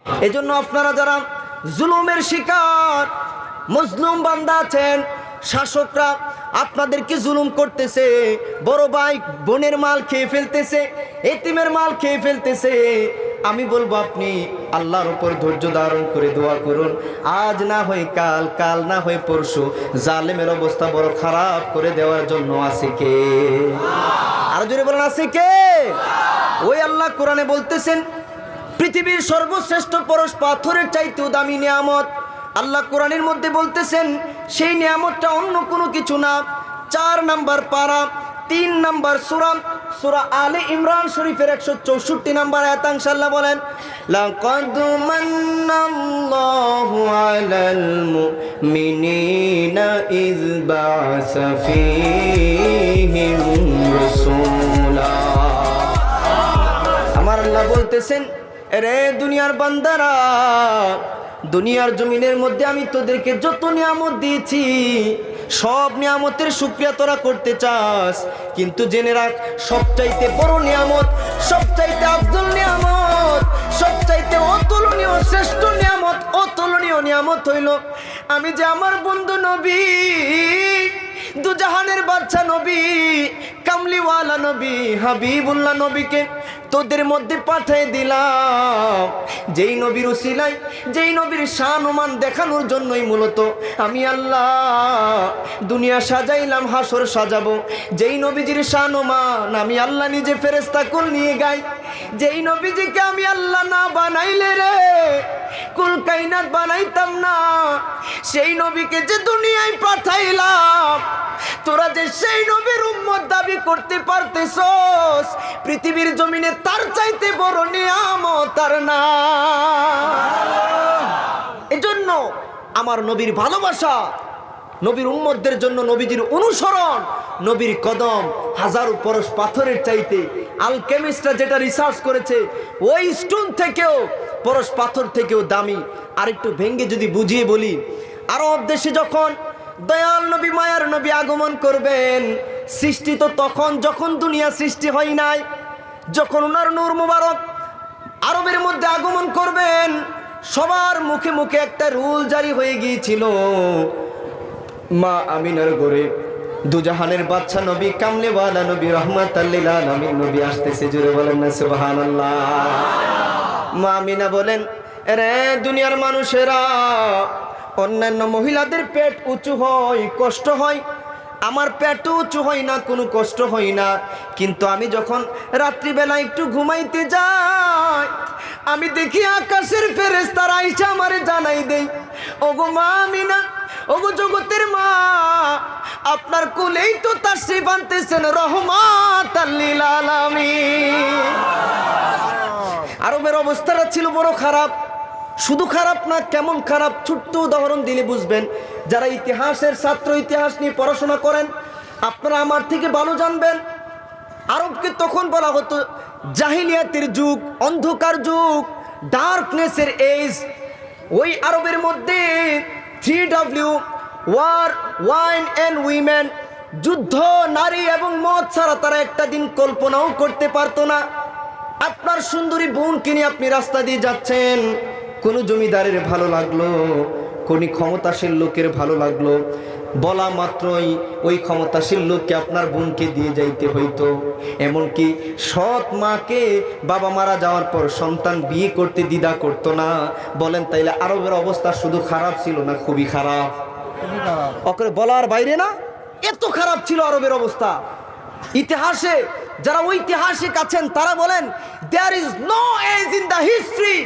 এজন্য আপনারা যারা জুলুমের শিকার মজলুম বান্দা আছেন, শাসকরা আপনাদেরকে জুলুম করতেছে, বড় ভাই বোনের মাল খেয়ে ফেলতেছে, এতিমের মাল খেয়ে ফেলতেছে, আমি বলবো আপনি আল্লাহর উপর ধৈর্য ধারণ করে দোয়া করুন। আজ না হয় কাল, কাল না হয় পরশু জালেমের অবস্থা বড় খারাপ করে দেওয়ার জন্য আছে কে? আর জোরে বলেন আছে কে? ওই আল্লাহ কোরআনে বলতেছেন পৃথিবীর সর্বশ্রেষ্ঠ পরশ পাথরের চাইতেও দামি নিয়ামত। আল্লাহ কোরআনের মধ্যে বলতেছেন সেই নিয়ামতটা অন্য কোনো কিছু না। 4 নম্বর পারা 3 নম্বর সূরা, সূরা আলে ইমরান শরীফের 164 নম্বর আয়াত আল্লাহ বলেন, লাকাদ মান্নাল্লাহু আলাল মুমিনিনা ইয বা'সা ফীহিম রাসূলা। আমার আল্লাহ বলতেছেন, রে দুনিয়ার বান্দারা, দুনিয়ার জমিনের মধ্যে আমি তোদেরকে যত নিয়ামত দিয়েছি সব নিয়ামতের শুকরিয়া তোরা করতে চাস, কিন্তু জেনে রাখ সবচাইতে বড় নিয়ামত, সবচাইতে আফজল নিয়ামত, সবচাইতে অতুলনীয় শ্রেষ্ঠ নিয়ামত, অতুলনীয় নিয়ামত হইল আমি যে আমার বন্ধু নবী, দুজাহানের বাদশা নবী, কামলিওয়ালা নবী, হাবিবুল্লাহ নবীকে তোদের মধ্যে পাঠিয়ে দিলাম। যেই নবীর উসিলায়, যেই নবীর শান-মান দেখানোর জন্যই মূলত আমি আল্লাহ দুনিয়া সাজাইলাম, হাসর সাজাবো। যেই নবীজির শান-মান আমি আল্লাহ নিজে ফেরেশতা কুল নিয়ে গাই, যেই নবীজিকে আমি আল্লাহ না বানাইলে রে কুল কায়নাত বানাইতাম না, সেই নবীকে যে দুনিয়ায় পাঠাইলাম, তোরা যে সেই নবীর উম্মত দাবি করতে পারতেছস, পৃথিবীর জমিনে তার চাইতে বড় নিয়ামত আর না। এজন্য আমার নবীর ভালোবাসা, নবীর উম্মতদের জন্য নবীজির অনুসরণ, নবীর কদম হাজারো পরশ পাথরের চাইতে, আলকেমিস্টরা যেটা রিসার্চ করেছে ওই স্টোন থেকেও, পরশ পাথর থেকেও দামি। আর একটু ভেঙ্গে যদি বুঝিয়ে বলি, আরব দেশে যখন দয়াল নবী মায়ার নবী আগমন করবেন, সৃষ্টি তো তখন যখন দুনিয়া সৃষ্টি হয় নাই, যখন ওনার নূর মুবারক আরবের মধ্যে আগমন করবেন, সবার মুখে মুখে একটা রুল জারি হয়ে গিয়েছিল, মা আমিনার ঘরে দুজাহানের বাদশা নবী, কামলেওয়ালা নবী, রহমাতাল লিল আলামিন নবী আসতেছে। জোরে বলেন না সুবহানাল্লাহ। মা আমিনা বলেন, রে দুনিয়ার মানুষেরা, অন্যান্য মহিলাদের পেট উঁচু হয়, কষ্ট হয়, আমার পেটও উঁচু হয় না, কোনো কষ্ট হয় না, কিন্তু আমি যখন রাত্রিবেলা একটু ঘুমাইতে যাই, আমি দেখি আকাশের ফেরেশতারা আইসা আমারে জানাই দেই, ওগো মা আমিনা, ওগো জগতের মা, আপনার কোলেই তো তাশরীফ আনতেছেন রহমাতাল লিল আলামিন। আরবের অবস্থাটা ছিল বড় খারাপ। শুধু খারাপ না, কেমন খারাপ ছোট্ট উদাহরণ দিলে বুঝবেন। যারা ইতিহাসের ছাত্র, ইতিহাস নিয়ে পড়াশোনা করেন, আপনারা আমার থেকে ভালো জানবেন। আরবকে তখন বলা হতো জাহিলিয়াতের যুগ, অন্ধকার যুগ, ডার্কনেসের এজ। ওই আরবের মধ্যে 3W, war, wine and women, যুদ্ধ, নারী এবং মদ ছাড়া তারা একটা দিন কল্পনাও করতে পারতো না। আপনার সুন্দরী বোনকে নিয়ে আপনি রাস্তা দিয়ে যাচ্ছেন, কোনো জমিদারের ভালো লাগলো, কোন ক্ষমতাশীল লোকের ভালো লাগলো, বলা মাত্রই ওই ক্ষমতাশীল লোককে আপনার বোনকে দিয়ে যাইতে হইতো। এমনকি সৎ মাকে বাবা মারা যাওয়ার পর সন্তান বিয়ে করতে দ্বিধা করতো না। বলেন তাইলে আরবের অবস্থা শুধু খারাপ ছিল না খুবই খারাপ? ওকে বলার বাইরে না, এত খারাপ ছিল আরবের অবস্থা। ইতিহাসে যারা ঐতিহাসিক আছেন তারা বলেন, there is no age in the history,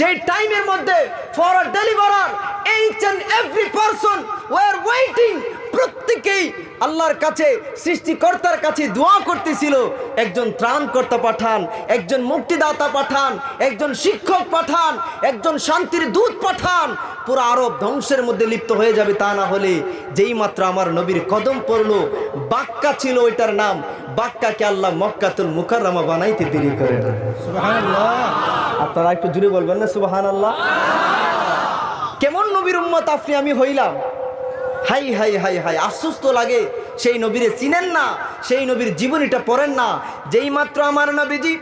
যে টাইমের মধ্যে for a deliverer each and every person were waiting, প্রত্যেকেই আল্লাহর কাছে, সৃষ্টিকর্তার কাছে দোয়া করতেছিল, একজন ত্রাণকর্তা পাঠান, একজন মুক্তিদাতা পাঠান, একজন শিক্ষক পাঠান, একজন শান্তির দূত পাঠান। পুরো আরব ধ্বংসের মধ্যে লিপ্ত হয়ে যাবে, তা না হলে যেই মাত্র আমার নবীর কদম পড়লো, বাক্কা ছিল ওইটার নাম, বাক্কাকে আল্লাহ মক্কাতুল মুকাররমা বানাইতে দেরি করে না। সুবহানাল্লাহ। আপনারা একটু জুড়ে বলবেন না সুবহানাল্লাহ? কেমন নবীর উম্মত আপনি আমি হইলাম। হাই হাই হাই হাই, আফসোস তো লাগে, সেই নবীরে চিনেন না, সেই নবীর জীবনীটা পড়েন না। যেই মাত্র আমার নবীজি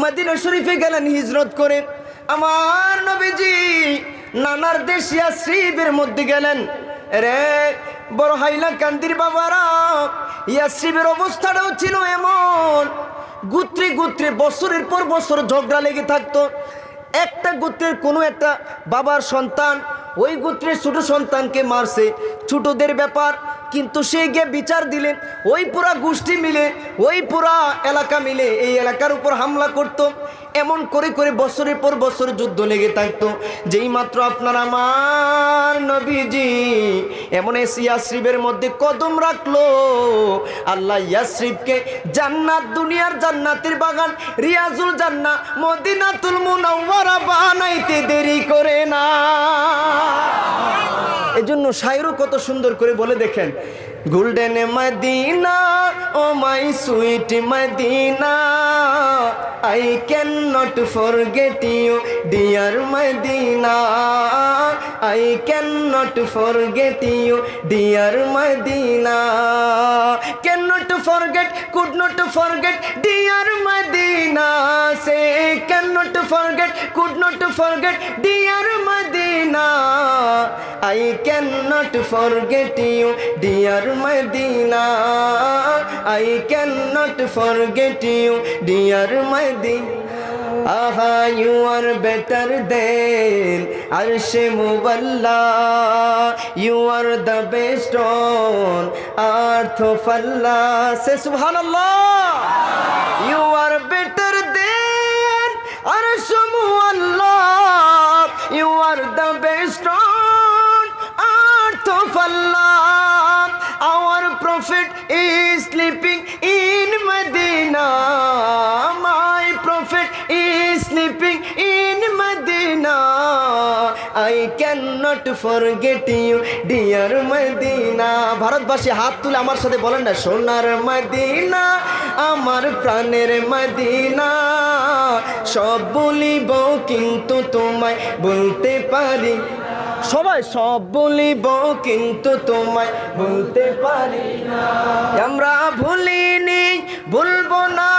মদিনা শরীফে গেলেন হিজরত করে, আমার নবীজি নানার দেশ ইয়াসরিবের মধ্যে গেলেন। রে বড় হাইলাকান্দির বাবারা, ইয়াসরিবের অবস্থাটাও ছিল এমন, গোত্রে গোত্রে বছরের পর বছর ঝগড়া লেগে থাকতো। একটা গোত্রের কোনো একটা বাবার সন্তান ওই গোত্রের ছোট সন্তানকে মারছে, ছোটদের ব্যাপার, কিন্তু সে গিয়ে বিচার দিলেন, ওই পুরা গোষ্ঠী মিলে, ওই পুরা এলাকা মিলে এই এলাকার উপর হামলা করত। এমন করে করে বছরের পর বছর যুদ্ধ লেগে থাকতো। যেই মাত্র আপনার আমার নবীজি এমন ইয়াসরিবের মধ্যে কদম রাখলো, আল্লাহ ইয়াসরিবকে জান্নাত, দুনিয়ার জান্নাতের বাগান, রিয়াজুল জান্নাহ, মদিনাতুল মুনাওয়ারা বানাইতে দেরি করে না। এজন্য শায়রও কত সুন্দর করে বলে দেখেন, golden Medina oh my sweet Medina, I cannot forget you dear Medina, I cannot forget you dear Medina, cannot forget, could not forget dear Medina, say cannot forget, could not forget dear Medina, I cannot forget you dear Medina, I cannot forget you dear Medina. Aha, you are better than Arshe Muwalla, you are the best on earth of Allah. Say Subhanallah. You are better than Arshe Muwalla, you are the best on earth of Allah. Our Prophet is sleeping in Medina, my Prophet is sleeping in Medina, I cannot forget you dear Medina. ভারতবাসী হাত তুলে আমার সাথে বলেন না, সোনার Medina আমার প্রাণের মদিনা, সব বলিব কিন্তু তোমায় বলতে পারি, সবাই সব বলিব কিন্তু তোমায় বলতে পারি না, আমরা ভুলিনি ভুলবো না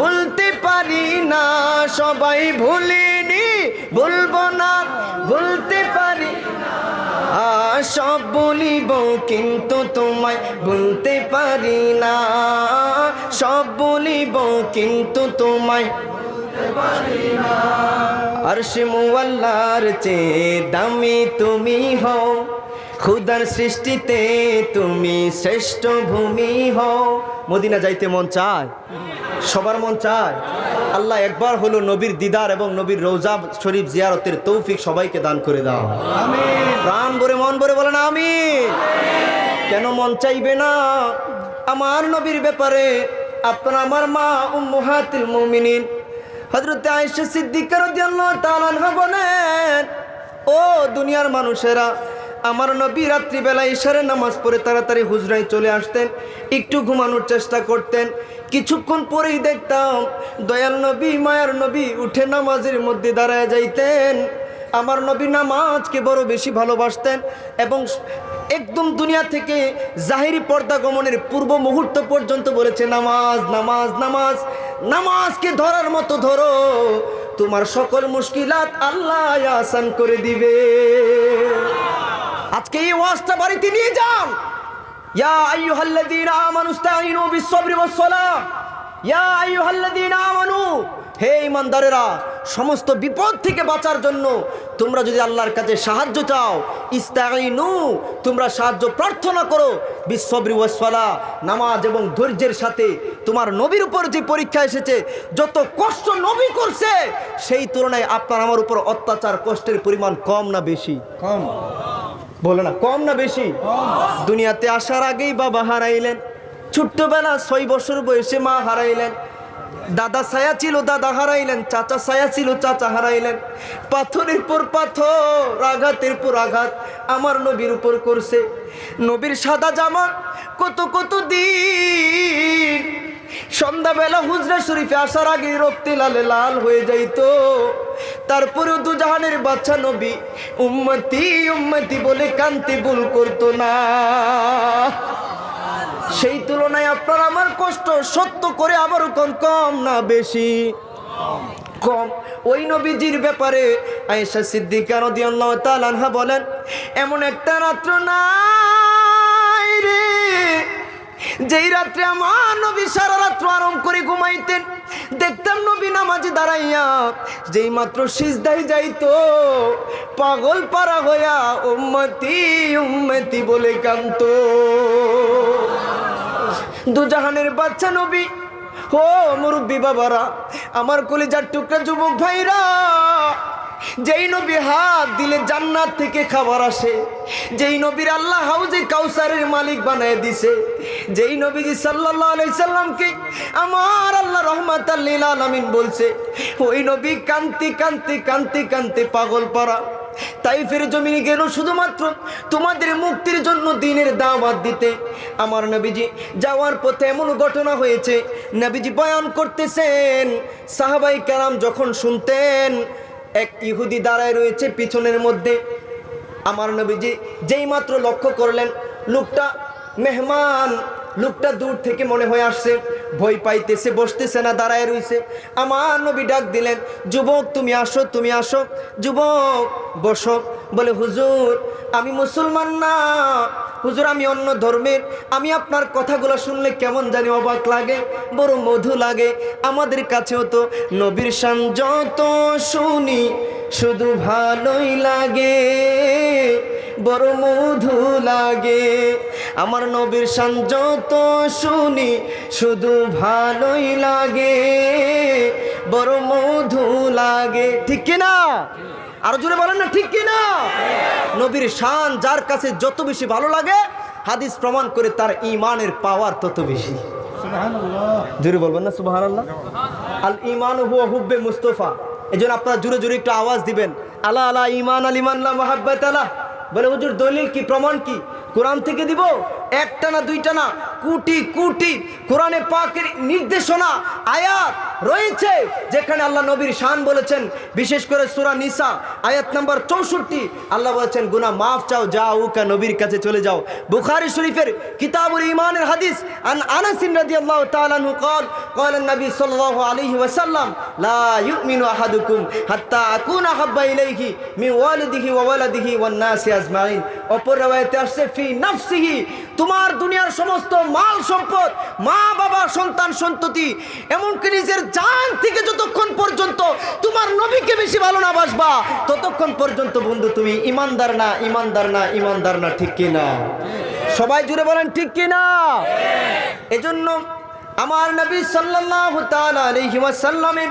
বলতে পারি না, সবাই ভুলিনি ভুলবো না বলতে পারি না, সব বলিব কিন্তু তোমায় বলতে পারি না, সব বলিব কিন্তু তোমায় বলতে পারি না। আরশে মুআল্লার চেয়ে দামি তুমি হও, খুদার সৃষ্টিতে তুমি শ্রেষ্ঠ ভূমি হও। মদিনা যাইতে মন চায়? সবার মন চায়? আল্লাহ একবার হলো নবীর দিদার এবং নবীর রওজা শরীফ জিয়ারতের তৌফিক সবাইকে দান করে দাও, আমিন। প্রাণ ভরে মন ভরে বলেন আমিন। কেন মন চাইবে না? আমার নবীর ব্যাপারে আপনার আমার মা উম্মাহাতুল মুমিনিন হযরত আয়েশা সিদ্দিকা রাদিয়াল্লাহু তাআলা আনহা বলেন, ও দুনিয়ার মানুষেরা, আমার নবী রাত্রিবেলা ইশারের নামাজ পড়ে তাড়াতাড়ি হুজরায় চলে আসতেন, একটু ঘুমানোর চেষ্টা করতেন, কিছুক্ষণ পরেই দেখতাম দয়াল নবী মায়ার নবী উঠে নামাজের মধ্যে দাঁড়ায় যাইতেন। আমার নবী নামাজকে বড় বেশি ভালোবাসতেন এবং একদম দুনিয়া থেকে জাহিরি পর্দা গমনের পূর্ব মুহূর্ত পর্যন্ত বলেছে, নামাজ নামাজ নামাজ, নামাজকে ধরার মতো ধরো, তোমার সকল মুশকিলাত আল্লাহ আসান করে দিবে। আজকে এই ওয়াজটা বাড়িতে নিয়ে যান। ইয়া আইয়ুহাল্লাযীনা আমানু ইসতাঈনু বিস-সাবরি ওয়াস-সালাহ, ইয়া আইয়ুহাল্লাযীনা আমানু, হে ঈমানদারেরা, সমস্ত বিপদ থেকে বাঁচার জন্য তোমরা যদি আল্লাহর কাছে সাহায্য চাও, ইস্তাঈনু, তোমরা সাহায্য প্রার্থনা করো, বিস-সাবরি ওয়াস-সালাহ, নামাজ এবং ধৈর্যের সাথে। তোমার নবীর উপর যে পরীক্ষা এসেছে, যত কষ্ট নবী করছে সেই তুলনায় আপনার আমার উপর অত্যাচার কষ্টের পরিমাণ কম না বেশি? কম। বলে না কম না বেশি? দুনিয়াতে আসার আগেই বাবা হারাইলেন, ছোট্টবেলা 6 বছর বয়সে মা হারাইলেন, দাদা ছায়া ছিল দাদা হারাইলেন, চাচা ছায়া ছিল চাচা হারাইলেন। পাথরের পর পাথর, আঘাতের পর আঘাত আমার নবীর উপর করছে। নবীর সাদা জামা কত কত দিন সন্ধ্যাবেলা হুজরা শরীফে আসার আগে রক্তে লালে লাল হয়ে যাইতো। তারপরেও দুজাহানের বাচ্চা নবী উম্মতি উম্মতি বলে কান্তি ভুল করতো না। সেই তুলনায় আপনার আমার কষ্ট সত্য করে আবারও কম না বেশি? কম। ওই নবীজির ব্যাপারে আয়েশা সিদ্দিকা রাদিয়াল্লাহু তাআলা আনহা বলেন, এমন একটা রাত্র নাই রে যেই রাত্রে আমার নবী সারা রাত্র আরাম করে ঘুমাইতেন। দেখতাম নবী নামাজে দাঁড়াইয়া যেই মাত্র সিজদায় যাইতো পাগল পারা হইয়া উম্মতি উম্মতি বলে কাঁদতো। দুজাহানের বাচ্চা নবী, ও মুরব্বী বাবারা, আমার কলিজার টুকরা যুবক ভাইরা, যেই নবী হাত দিলে জান্নাত থেকে খাবার আসে, যেই নবীর আল্লাহ হাউজে কাউসারের মালিক বানায় দিছে, যেই নবীজি সাল্লাল্লাহু আলাইহি সাল্লামকে আমার আল্লাহ রাহমাতাল লিল আলামিন বলছে, ওই নবী কান্তি কান্তি কান্তি কান্তি পাগল পারা তাইফের জমিনে গেল শুধুমাত্র তোমাদের মুক্তির জন্য, দ্বীনের দাওয়াত দিতে। আমার নবীজি যাওয়ার পথে এমন ঘটনা হয়েছে, নবীজি বয়ান করতেছেন, সাহাবাই কেরাম যখন শুনতেন, এক ইহুদি দাঁড়ায় রয়েছে পিছনের মধ্যে। আমার নবীজি যেই মাত্র লক্ষ্য করলেন লোকটা মেহমান, লোকটা দূর থেকে মনে হয়ে আসছে, ভয় পাইতেছে, বসতেছে না, দাঁড়ায় রয়েছে। আমার নবী ডাক দিলেন, যুবক তুমি আসো, তুমি আসো, যুবক বসো। বলে, হুজুর আমি মুসলমান না, হুজুর আমি অন্য ধর্মের, আমি আপনার কথাগুলো শুনলে কেমন জানি অবাক লাগে, বড় মধু লাগে। আমাদের কাছেও তো নবীর শান যত শুনি শুধু ভালোই লাগে, বড় মধু লাগে। আমার নবীর শান যত শুনি শুধু ভালোই লাগে, বড় মধু লাগে। ঠিক কিনা? আরো জোরে বলেন না, ঠিক কিনা? নবীর শান যার কাছে যত বেশি ভালো লাগে, হাদিস প্রমাণ করে তার ঈমানের পাওয়ার তত বেশি। সুবহানাল্লাহ, জোরে বলবেন না সুবহানাল্লাহ। আল ঈমান হুয়া হুব্বে মুস্তাফা। এজন্য আপনারা জোরে জোরে একটু আওয়াজ দিবেন, আলা আলা ঈমান আল ঈমান লা মুহাব্বাত আলা। বলে, হুজুর দলিল কি, প্রমাণ কি? কোরআন থেকে দিব? একটা না দুইটা না, কোটি কোটি কোরআনে পাকের নির্দেশনা আয়াত রয়েছে যেখানে আল্লাহ নবীর শান বলেছেন। বিশেষ করে সূরা নিসা আয়াত নাম্বার 64 আল্লাহ বলেছেন, গুনাহ মাফ চাও, যাওকা নবীর কাছে চলে যাও। বুখারী শরীফের কিতাবুল ঈমানের হাদিস আন আনাস রাদিয়াল্লাহু তাআলা আনহু قال قال النبي صلى الله عليه وسلم لا يؤمن احدكم حتى اكون احب اليه من والده وولده والناس اجمعين। অপর riwayate আসছে ফি নাফসিহি, তোমার দুনিয়ার সমস্ত মাল সম্পদ, মা বাবা, সন্তান সন্ততি, এমনকি নিজের জান থেকে যতক্ষণ পর্যন্ত তোমার নবীকে বেশি ভালো না বাসবা, ততক্ষণ পর্যন্ত বন্ধু তুমি ইমানদার না, ইমানদার না, ইমানদার না। ঠিক কিনা? সবাই জুড়ে বলেন ঠিক কিনা? এজন্য আমার নবী সাল্লাল্লাহু তাআলা আলাইহি ওয়াসাল্লামের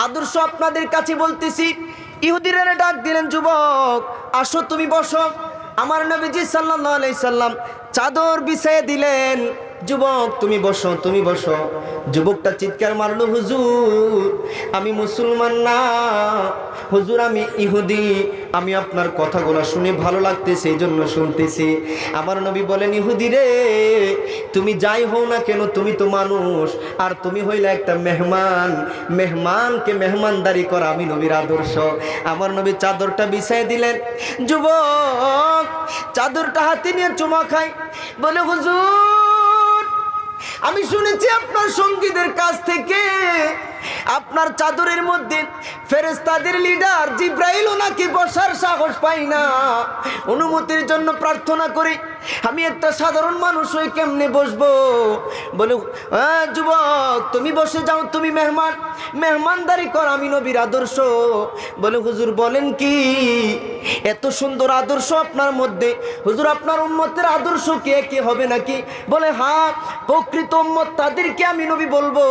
আদর্শ আপনাদের কাছে বলতেছি। ইহুদিরা ডাক দিলেন, যুবক আসো তুমি বসো। আমার নবীজি সাল্লাল্লাহু আলাইহি সাল্লাম চাদর বিছিয়ে দিলেন, যুবক তুমি বসো, তুমি বসো। যুবকটা চিৎকার মারলো, হুজুর আমি মুসলমান না, হুজুর আমি ইহুদি, আমি আপনার কথাগুলো শুনে ভালো লাগতেছে এই জন্য শুনতেছি। আমার নবী বলেন, ইহুদি রে তুমি যাই হও না কেন, তুমি তো মানুষ, আর তুমি হইলে একটা মেহমান, মেহমানকে মেহমানদারি করা আমি নবীর আদর্শ। আমার নবী চাদরটা বিছাই দিলেন। যুবক চাদরটা হাতে নিয়ে চুমা খায়, বলে, হুজুর আমি শুনেছি আপনার সঙ্গীদের কাছ থেকে আপনার চাদরের মধ্যে ফেরেশতাদের লিডার জিব্রাইলও নাকি বসার সাহস পাই না, অনুমতির জন্য প্রার্থনা করি, আমি একটা সাধারণ মানুষ হই কেমনে বসবো? বলে, হ্যাঁ যুবক তুমি বসে যাও, তুমি মেহমান, মেহমানদারি কর, আমি নবীর আদর্শ। বলে, হুজুর বলেন কি, এত সুন্দর আদর্শ আপনার মধ্যে, হুজুর আপনার উম্মতের আদর্শ কে কে হবে নাকি? বলে, হ্যাঁ প্রকৃত উম্মত তাদেরকে আমি নবী বলবো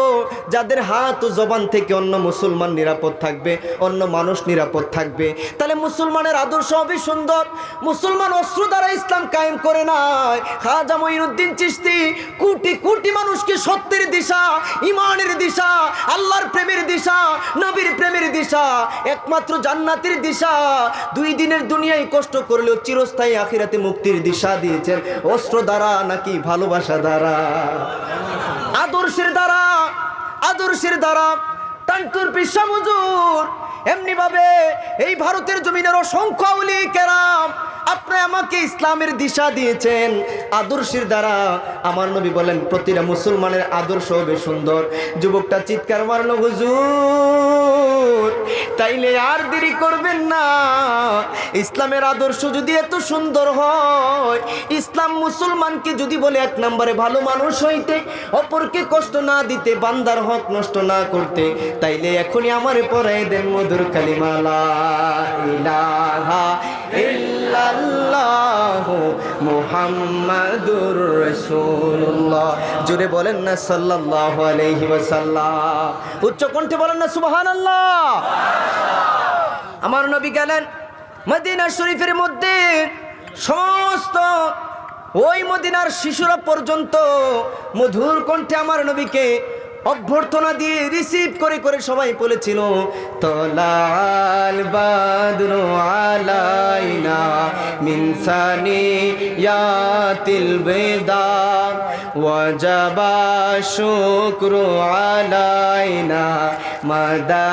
যাদের হাত ও জবান থেকে অন্য মুসলমান নিরাপদ থাকবে, অন্য মানুষ নিরাপদ থাকবে। তাহলে মুসলমানের আদর্শ হবে সুন্দর। মুসলমান অস্ত্র দ্বারা ইসলাম কায়েম করে নাই। খাজা মঈনুদ্দিন চিশতি কোটি কোটি মানুষকে সত্যের দিশা, ইমানের দিশা, আল্লাহর প্রেমের দিশা, নবীর প্রেমের দিশা, একমাত্র জান্নাতের দিশা, 2 দিনের দুনিয়ায় কষ্ট করলেও চিরস্থায়ী আখিরাতে মুক্তির দিশা দিয়েছেন। অস্ত্র দ্বারা নাকি ভালোবাসা দ্বারা? আদর্শের দ্বারা, আদর্শের দ্বারা। তান্তুর পিসা হুজুর এমনি ভাবে এই ভারতের জমিনের অসংখ্য আউলিয়া কেরাম আপনি আমাকে ইসলামের দিশা দিয়েছেন আদর্শের দ্বারা। আমার নবী বলেন প্রতিটা মুসলমানের আদর্শ হবে সুন্দর। যুবকটা চিৎকার মারলো, হুজুর তাইলে আর দেরি করবেন না, ইসলামের আদর্শ যদি এত সুন্দর হয়, ইসলাম মুসলমানকে যদি বলে এক নম্বরে ভালো মানুষ হইতে, অপরকে কষ্ট না দিতে, বান্দার হক নষ্ট না করতে, তাইলে এখনই আমারে পড়াই দেন মধুর কালিমা লা ইলাহা ইল্লাল্লাহু মুহাম্মাদুর রাসূলুল্লাহ। জোরে বলেন না সাল্লাল্লাহু আলাইহি ওয়াসাল্লাম, উচ্চ কণ্ঠে বলেন না সুবহানাল্লাহ। আমার নবী গেলেন মদিনা শরীফের মধ্যে, সমস্ত ওই মদিনার শিশুরা পর্যন্ত মধুর কণ্ঠে আমার নবীকে অভ্যর্থনা দিয়ে রিসিভ করে করে সবাই বলেছিল, তলাল বাদরু আলাইনা মিন সানিয়াতিল বেদা ওয়াজাবা শুকরু আলাইনা মাদালিল্লাহিদা।